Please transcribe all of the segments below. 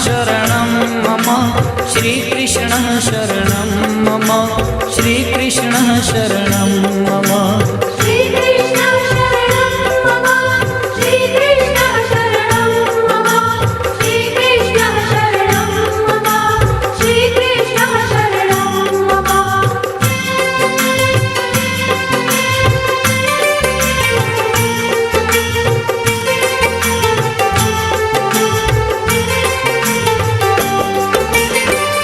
शरणं मम श्रीकृष्ण शरणं मम श्रीकृष्ण शरणं मम श्रीकृष्ण शरणं मम श्रीकृष्ण शरणं मम श्रीकृष्ण शरणं मम श्रीकृष्ण शरणं मम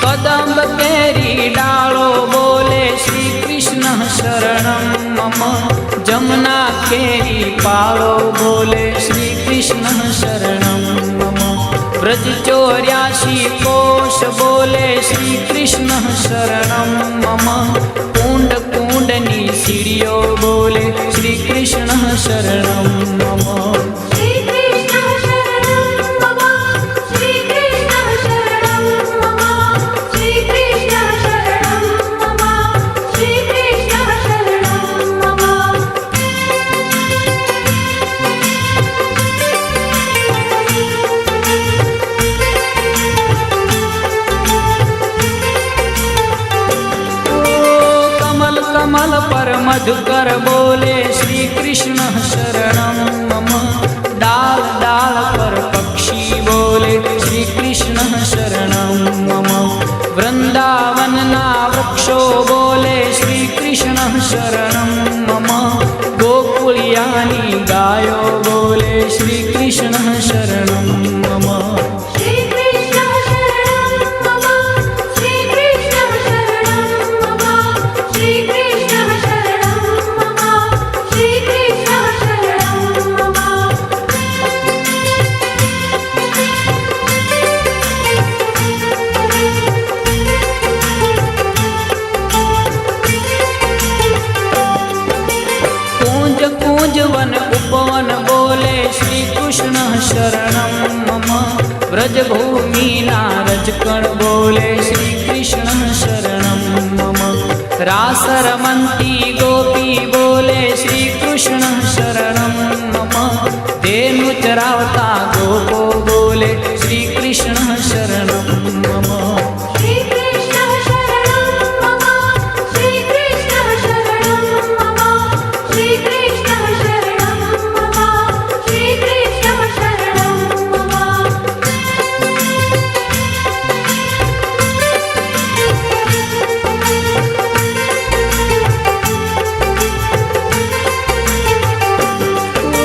कदम्ब केरी डालो बोले श्री कृष्ण शरणं मम जमुना केरी पालो बोले श्री कृष्ण शरणं मम ब्रज 84 कोश बोले श्री कृष्ण शरणं मम कुंड कुंडनी सीढ़ियों बोले श्री कृष्ण शरणं मम श्रीकृष्ण शरणं मम श्रीकृष्ण शरणं मम श्रीकृष्ण शरणं मम श्रीकृष्ण शरणं मम कमल कमल पर मधुकर बोले श्री कृष्ण शरणं मम डाल डाल पर पक्षी बोले श्री कृष्ण शरणं मम वृंदावन ना वृक्षो बोले श्री कृष्ण शरणं मम गोकुलियानी गायो बोले श्री कृष्ण शरणं मम श्रीकृष्ण शरणं मम श्रीकृष्ण शरणं मम श्रीकृष्ण शरणं मम श्रीकृष्ण शरणं मम कूंज कूंज वन उपवन बोले श्री कृष्ण शरणं मम व्रजभूमि नारजकण बोले श्री कृष्ण शरणं मम रास रमन्ती गोपी बोले श्री कृष्ण शरणं मम धेनु चरावता गोपो बोले श्री कृष्ण शरणं मम श्रीकृष्ण शरणं मम श्रीकृष्ण शरणं मम श्रीकृष्ण शरणं मम श्रीकृष्ण शरणं मम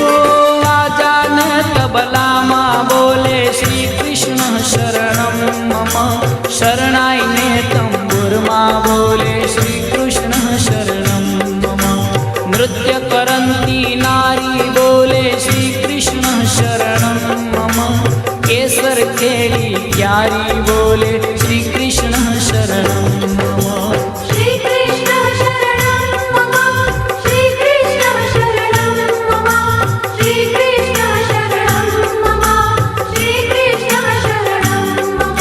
आजान तबला माँ बोले श्री कृष्ण शरणं मम शरणाई ने तंबुर माँ बोले श्री कृष्ण शरणं मम नृत्य करंती नारी बोले श्री कृष्ण शरणं मम केसर केली प्यारी बोले श्री कृष्ण शरणं मम श्रीकृष्ण शरणं मम श्रीकृष्ण शरणं मम श्रीकृष्ण शरणं मम श्रीकृष्ण शरणं मम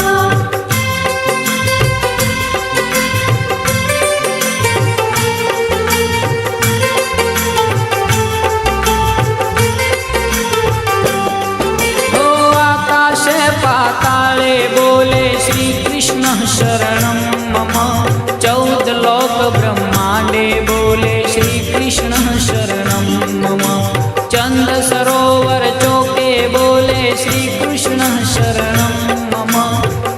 ओ आकाश पाताले बोले श्री कृष्ण शरणं मम 14 लोक ब्रह्मांडे बोले श्री कृष्ण शरणं मम चंद सरोवर चौके बोले श्री कृष्ण शरणं मम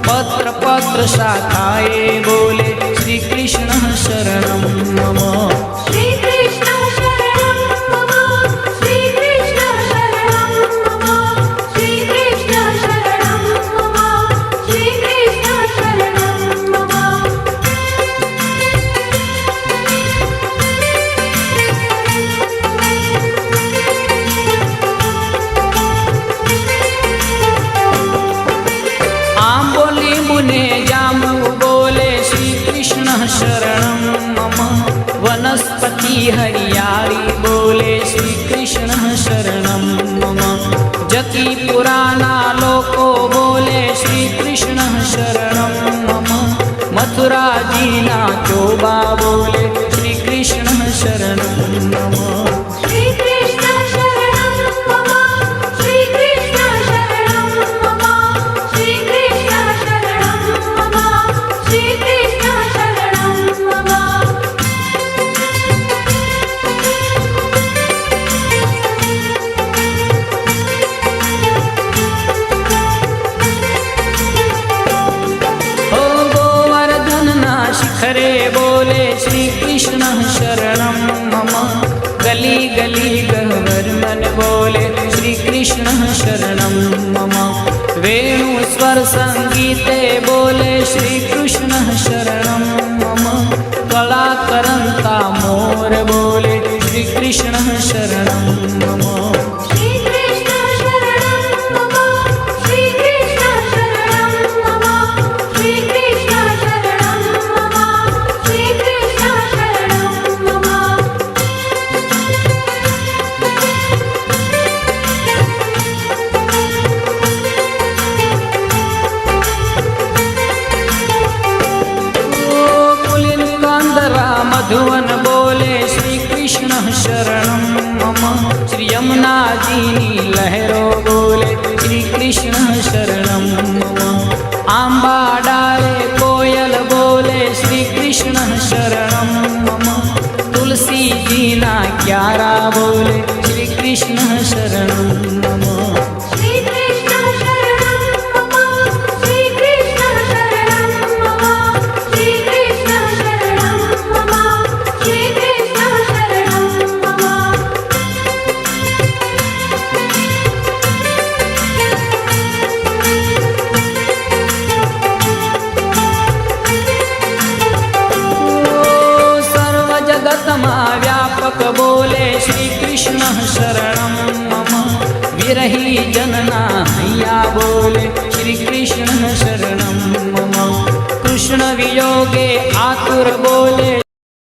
पत्र पत्र शाखाए बोले श्री कृष्ण शरणं मम श्रीकृष्ण शरणं मम श्रीकृष्ण शरणं मम श्रीकृष्ण शरणं मम श्रीकृष्ण शरणं मम आंबोली मुने जामु बोले श्री कृष्ण शरणं मम वनस्पति हरियाली बोले श्री कृष्ण शरणं मम जकी पुराना लोको बोले श्री कृष्ण शरणं मम मथुरा जीना चोबा बोले श्री कृष्ण शरणं मम श्रीकृष्ण शरणं मम श्रीकृष्ण शरणं मम श्रीकृष्ण गली गह्वर मन बोले श्री कृष्ण शरणं मम वेणु स्वर संगीते बोले श्री कृष्ण शरणं मम कला करंता मोर बोले श्री कृष्ण शरणं मम श्री कृष्ण शरणं मम श्री कृष्ण शरणं मम श्री कृष्ण शरणं मम श्री कृष्ण शरणं मम कुलिनकांदरा मधुवन बोले श्री कृष्ण शरणं मम श्री यमुना जी लहरो बोले श्री कृष्ण शरणं मम आंबा डाले कोयल बोले श्री कृष्ण शरणं मम तुलसी जी ना क्यारा बोले श्री कृष्ण शरणं मम श्री कृष्ण शरणं मम श्री कृष्ण शरणं मम श्री कृष्ण शरणं मम श्री कृष्ण शरणं मम सर्व जगत मा व्यापक बोले श्री कृष्ण शरणं मम विरही जनना हैया बोले श्री कृष्ण शरणं मम कृष्ण वियोगे आतुर बोले